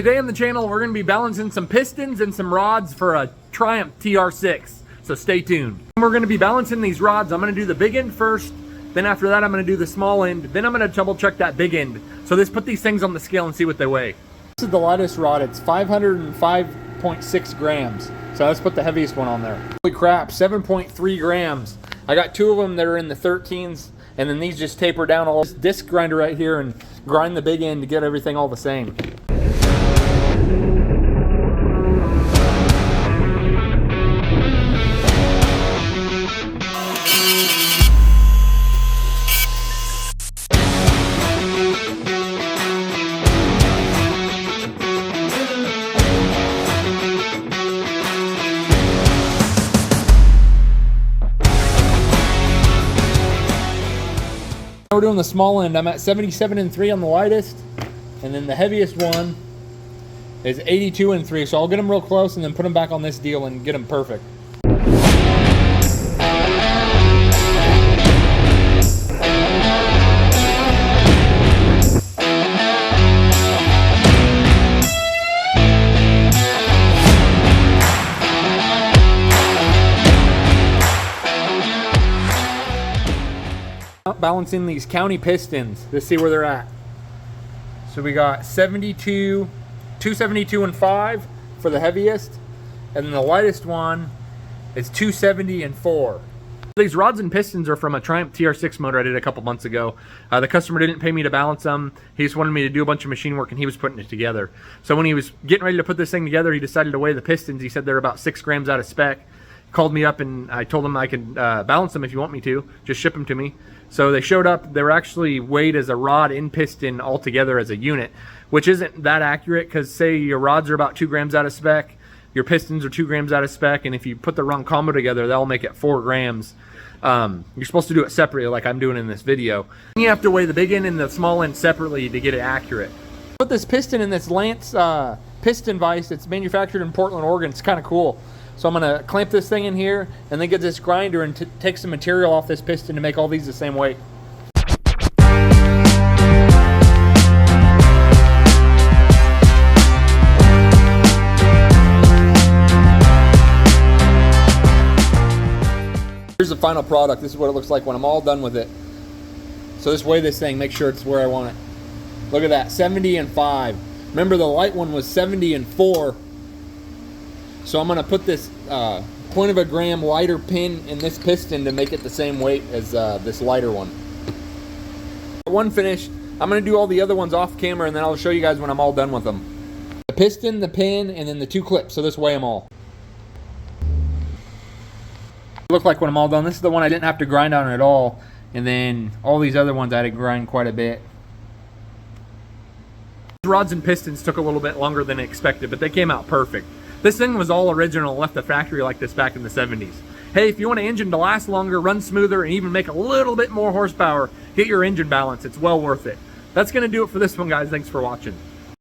Today on the channel, we're going to be balancing some pistons and some rods for a Triumph TR6. So stay tuned. We're going to be balancing these rods. I'm going to do the big end first. Then after that, I'm going to do the small end. Then I'm going to double check that big end. So let's put these things on the scale and see what they weigh. This is the lightest rod. It's 505.6 grams. So let's put the heaviest one on there. Holy crap, 7.3 grams. I got two of them that are in the 13s. And then these just taper down all this disc grinder right here and grind the big end to get everything all the same. We're doing the small end. I'm at 77.3 on the lightest, and then the heaviest one is 82.3. So I'll get them real close and then put them back on this deal and get them perfect. Balancing these county pistons. Let's see where they're at. So we got 272.5 for the heaviest, and then the lightest one is 270.4. These rods and pistons are from a Triumph TR6 motor I did a couple months ago. The customer didn't pay me to balance them. He just wanted me to do a bunch of machine work, and he was putting it together. So when he was getting ready to put this thing together, he decided to weigh the pistons. He said they're about 6 grams out of spec. Called me up and I told him I could balance them if you want me to. Just ship them to me. So they showed up. They were actually weighed as a rod and piston all together as a unit, which isn't that accurate because say your rods are about 2 grams out of spec, your pistons are 2 grams out of spec, and if you put the wrong combo together, they'll make it 4 grams. You're supposed to do it separately like I'm doing in this video. You have to weigh the big end and the small end separately to get it accurate. Put this piston in this Lance piston vise. It's manufactured in Portland, Oregon. It's kind of cool. So I'm going to clamp this thing in here and then get this grinder and take some material off this piston to make all these the same weight. Here's the final product. This is what it looks like when I'm all done with it. So just weigh this thing, make sure it's where I want it. Look at that, 70.5. Remember the light one was 70.4. So I'm going to put this 0.1 gram lighter pin in this piston to make it the same weight as this lighter one. One finished. I'm going to do all the other ones off camera and then I'll show you guys when I'm all done with them. The piston, the pin, and then the 2 clips. So this weigh them all. Look like when I'm all done. This is the one I didn't have to grind on at all. And then all these other ones I had to grind quite a bit. Rods and pistons took a little bit longer than expected, but they came out perfect. This thing was all original, left the factory like this back in the 70s. Hey, if you want an engine to last longer, run smoother, and even make a little bit more horsepower, get your engine balance. It's well worth it. That's going to do it for this one, guys. Thanks for watching.